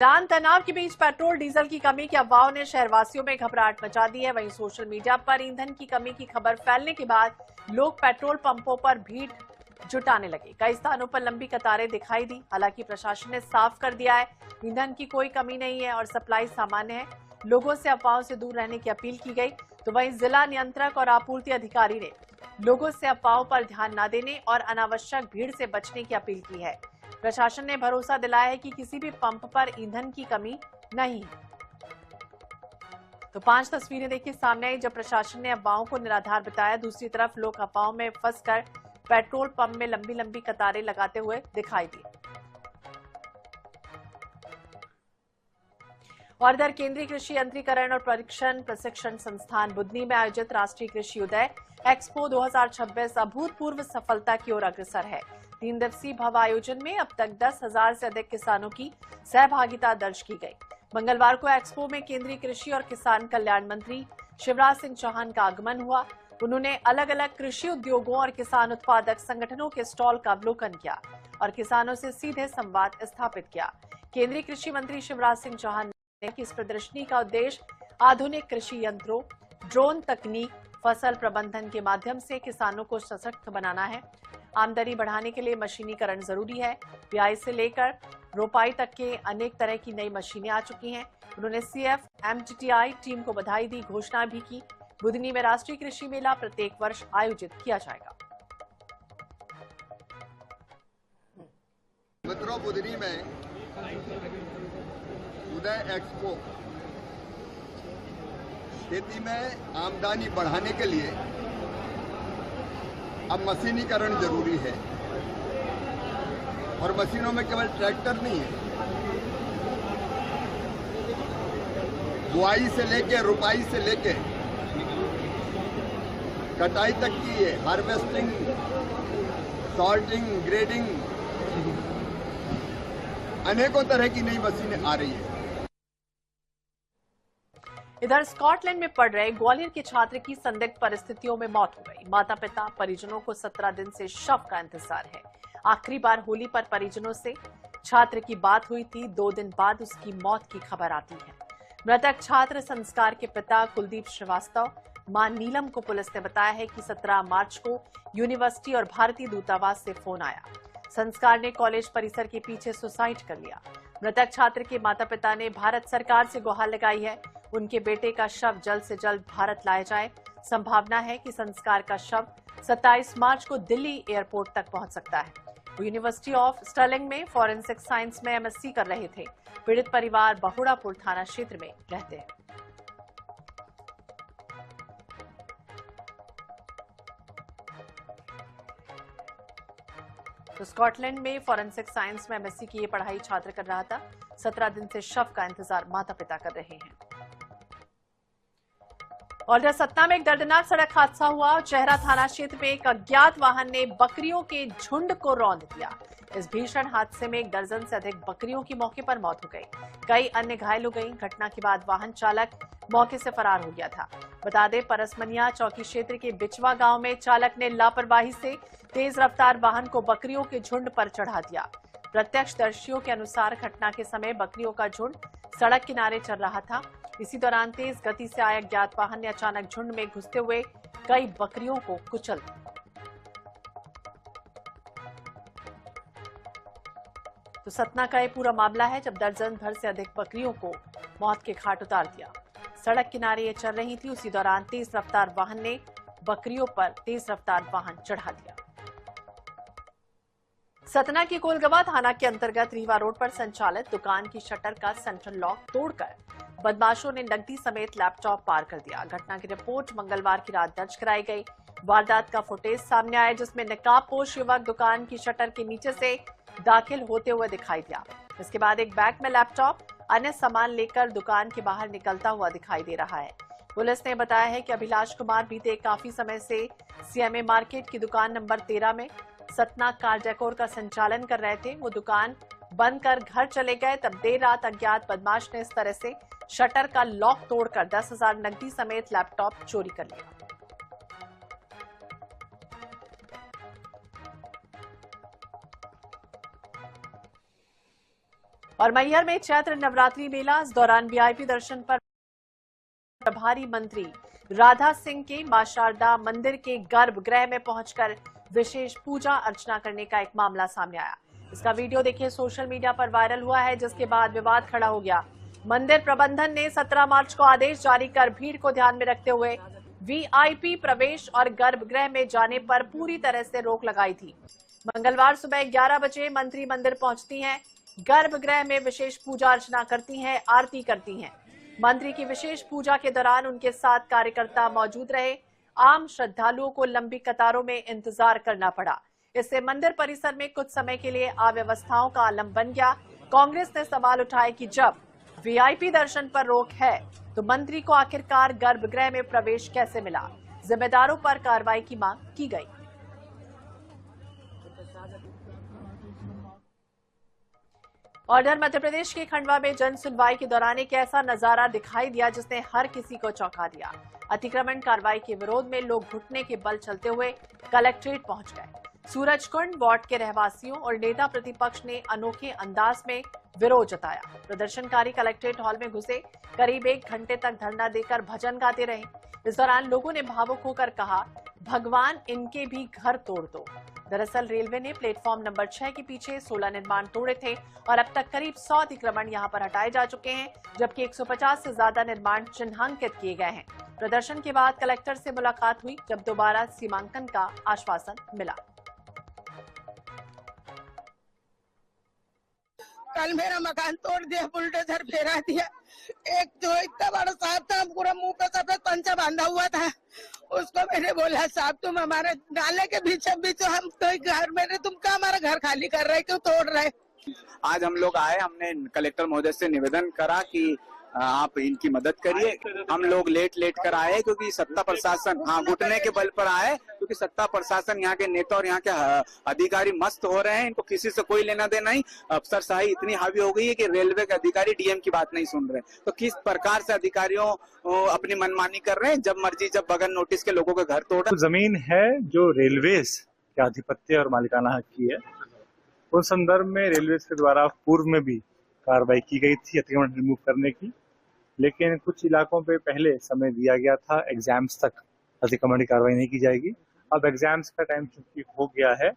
Iran तनाव के बीच petrol diesel की कमी की अफवाहों ने शहरवासियों में घबराहट मचा दी है। वहीं सोशल मीडिया पर ईंधन की कमी की खबर फैलने के बाद लोग पेट्रोल पंपों पर भीड़ जुटाने लगे। कई स्थानों पर लंबी कतारें दिखाई दी। हालांकि प्रशासन ने साफ कर दिया है ईंधन की कोई कमी नहीं है और सप्लाई सामान्य है। लोगों से अफवाहों से दूर रहने की अपील की गई। तो वहीं जिला नियंत्रक और आपूर्ति अधिकारी ने लोगों से अफवाहों पर ध्यान न देने और अनावश्यक भीड़ से बचने की अपील की है। प्रशासन ने भरोसा दिलाया है कि किसी भी पंप पर ईंधन की कमी नहीं है। तो 5 तस्वीरें देखिए सामने आई जब प्रशासन ने अफवाहों को निराधार बताया। दूसरी तरफ लोग अफवाहों में फंसकर पेट्रोल पंप में लंबी लंबी कतारें लगाते हुए दिखाई दिए। और इधर केंद्रीय कृषि यंत्रीकरण और परीक्षण प्रशिक्षण संस्थान बुधनी में आयोजित राष्ट्रीय कृषि उदय एक्सपो 2026 अभूतपूर्व सफलता की ओर अग्रसर है। 3 दिवसीय भव्य आयोजन में अब तक 10,000 से अधिक किसानों की सहभागिता दर्ज की गई। मंगलवार को एक्सपो में केंद्रीय कृषि और किसान कल्याण मंत्री शिवराज सिंह चौहान का आगमन हुआ। उन्होंने अलग अलग कृषि उद्योगों और किसान उत्पादक संगठनों के स्टॉल का अवलोकन किया और किसानों से सीधे संवाद स्थापित किया। केंद्रीय कृषि मंत्री शिवराज सिंह चौहान ने कि इस प्रदर्शनी का उद्देश्य आधुनिक कृषि यंत्रों, ड्रोन तकनीक, फसल प्रबंधन के माध्यम से किसानों को सशक्त बनाना है। आमदनी बढ़ाने के लिए मशीनीकरण जरूरी है। बिजाई से लेकर रोपाई तक के अनेक तरह की नई मशीनें आ चुकी हैं। उन्होंने CFMTTI टीम को बधाई दी, घोषणा भी की। बुधनी में राष्ट्रीय कृषि मेला प्रत्येक वर्ष आयोजित किया जाएगा। मित्रों, बुधनी में उदय एक्सपो खेती में आमदनी बढ़ाने के लिए अब मशीनीकरण जरूरी है और मशीनों में केवल ट्रैक्टर नहीं है, बुआई से लेके रोपाई से लेके कटाई तक की है, हार्वेस्टिंग, सॉर्टिंग, ग्रेडिंग, अनेकों तरह की नई मशीनें आ रही है। इधर स्कॉटलैंड में पढ़ रहे ग्वालियर के छात्र की संदिग्ध परिस्थितियों में मौत हो गई। माता पिता परिजनों को 17 दिन से शव का इंतजार है। आखिरी बार होली पर परिजनों से छात्र की बात हुई थी। 2 दिन बाद उसकी मौत की खबर आती है। मृतक छात्र संस्कार के पिता कुलदीप श्रीवास्तव, मां नीलम को पुलिस ने बताया है कि 17 मार्च को यूनिवर्सिटी और भारतीय दूतावास से फोन आया। संस्कार ने कॉलेज परिसर के पीछे सुसाइड कर लिया। मृतक छात्र के माता पिता ने भारत सरकार से गुहार लगाई है उनके बेटे का शव जल्द से जल्द भारत लाया जाए। संभावना है कि संस्कार का शव 27 मार्च को दिल्ली एयरपोर्ट तक पहुंच सकता है। वो यूनिवर्सिटी ऑफ स्टर्लिंग में फॉरेंसिक साइंस में MSc कर रहे थे। पीड़ित परिवार बहुड़ापुर थाना क्षेत्र में रहते हैं। तो स्कॉटलैंड में फॉरेंसिक साइंस में MSc की ये पढ़ाई छात्र कर रहा था। 17 दिन से शव का इंतजार माता पिता कर रहे हैं। और इधर सतना में एक दर्दनाक सड़क हादसा हुआ। चेहरा थाना क्षेत्र में एक अज्ञात वाहन ने बकरियों के झुंड को रौंद दिया। इस भीषण हादसे में 1 दर्जन से अधिक बकरियों की मौके पर मौत हो गई। कई अन्य घायल हो गई। घटना के बाद वाहन चालक मौके से फरार हो गया था। बता दें, परसमनिया चौकी क्षेत्र के बिचवा गांव में चालक ने लापरवाही से तेज रफ्तार वाहन को बकरियों के झुंड पर चढ़ा दिया। प्रत्यक्षदर्शियों के अनुसार घटना के समय बकरियों का झुंड सड़क किनारे चल रहा था। इसी दौरान तेज गति से आया अज्ञात वाहन ने अचानक झुंड में घुसते हुए कई बकरियों को कुचल दिया। तो सतना का ये पूरा मामला है जब दर्जन भर से अधिक बकरियों को मौत के घाट उतार दिया। सड़क किनारे ये चल रही थी। उसी दौरान तेज रफ्तार वाहन ने बकरियों पर तेज रफ्तार वाहन चढ़ा दिया। सतना के कोलगवा थाना के अंतर्गत रीवा रोड पर संचालित दुकान की शटर का सेंट्रल लॉक तोड़कर बदमाशों ने नकदी समेत लैपटॉप पार कर दिया। घटना की रिपोर्ट मंगलवार की रात दर्ज कराई गई। वारदात का फुटेज सामने आया जिसमें नकाबपोश युवक दुकान की शटर के नीचे से दाखिल होते हुए दिखाई दिया। इसके बाद एक बैग में लैपटॉप, अन्य सामान लेकर दुकान के बाहर निकलता हुआ दिखाई दे रहा है। पुलिस ने बताया है कि अभिलाष कुमार बीते काफी समय से CMA मार्केट की दुकान नंबर 13 में सतना कार डेकोर का संचालन कर रहे थे। वो दुकान बंद कर घर चले गए। तब देर रात अज्ञात बदमाश ने इस तरह से शटर का लॉक तोड़कर 10,000 नकदी समेत लैपटॉप चोरी कर लिया। और मैहर में चैत्र नवरात्रि मेला, इस दौरान वीआईपी दर्शन पर प्रभारी मंत्री राधा सिंह के मां शारदा मंदिर के गर्भगृह में पहुंचकर विशेष पूजा अर्चना करने का एक मामला सामने आया। इसका वीडियो देखिए सोशल मीडिया पर वायरल हुआ है, जिसके बाद विवाद खड़ा हो गया। मंदिर प्रबंधन ने 17 मार्च को आदेश जारी कर भीड़ को ध्यान में रखते हुए वीआईपी प्रवेश और गर्भगृह में जाने पर पूरी तरह से रोक लगाई थी। मंगलवार सुबह 11 बजे मंत्री मंदिर पहुंचती हैं, गर्भगृह में विशेष पूजा अर्चना करती हैं, आरती करती हैं। मंत्री की विशेष पूजा के दौरान उनके साथ कार्यकर्ता मौजूद रहे। आम श्रद्धालुओं को लंबी कतारों में इंतजार करना पड़ा। इससे मंदिर परिसर में कुछ समय के लिए अव्यवस्थाओं का आलम बन गया। कांग्रेस ने सवाल उठाए कि जब वीआईपी दर्शन पर रोक है तो मंत्री को आखिरकार गर्भगृह में प्रवेश कैसे मिला। जिम्मेदारों पर कार्रवाई की मांग की गई। और इधर मध्य प्रदेश के खंडवा में जन सुनवाई के दौरान एक ऐसा नजारा दिखाई दिया जिसने हर किसी को चौंका दिया। अतिक्रमण कार्रवाई के विरोध में लोग घुटने के बल चलते हुए कलेक्ट्रेट पहुंच गए। सूरजकुंड वार्ड के रहवासियों और नेता प्रतिपक्ष ने अनोखे अंदाज में विरोध जताया। प्रदर्शनकारी कलेक्ट्रेट हॉल में घुसे, करीब 1 घंटे तक धरना देकर भजन गाते रहे। इस दौरान लोगों ने भावुक होकर कहा, भगवान इनके भी घर तोड़ दो। दरअसल रेलवे ने प्लेटफॉर्म नंबर 6 के पीछे 16 निर्माण तोड़े थे और अब तक करीब 100 अतिक्रमण यहां पर हटाए जा चुके हैं, जबकि 150 से ज्यादा निर्माण चिन्हांकित किए गए हैं। प्रदर्शन के बाद कलेक्टर से मुलाकात हुई, जब दोबारा सीमांकन का आश्वासन मिला। कल मेरा मकान तोड़ दिया, बुलडोजर फेरा दिया। एक जो इतना बड़ा सांप था, पूरा मुंह पे सफेद पंचा बांधा हुआ था, उसको मैंने बोला, साहब तुम हमारे नाले के बीच हम तो घर में, तुम क्या हमारा घर खाली कर रहे, क्यों तोड़ रहे। आज हम लोग आए, हमने कलेक्टर महोदय से निवेदन करा कि आप इनकी मदद करिए। हम लोग लेट कर आए क्योंकि सत्ता प्रशासन, घुटने के बल पर आए क्योंकि सत्ता प्रशासन, यहाँ के नेता और यहाँ के अधिकारी मस्त हो रहे हैं। इनको किसी से कोई लेना देना नहीं। अफसरशाही इतनी हावी हो गई है कि रेलवे के अधिकारी डीएम की बात नहीं सुन रहे। तो किस प्रकार से अधिकारियों अपनी मनमानी कर रहे हैं, जब मर्जी जब बगैर नोटिस के लोगों के घर तोड़। जमीन है जो रेलवेज के आधिपत्य और मालिकाना हक की है। उस संदर्भ में रेलवे के द्वारा पूर्व में भी कार्रवाई की गई थी अतिक्रमण रिमूव करने की, लेकिन कुछ इलाकों पे पहले समय दिया गया था, एग्जाम्स तक अतिक्रमण की कार्रवाई नहीं की जाएगी। अब एग्जाम्स का टाइम चूंकि हो गया है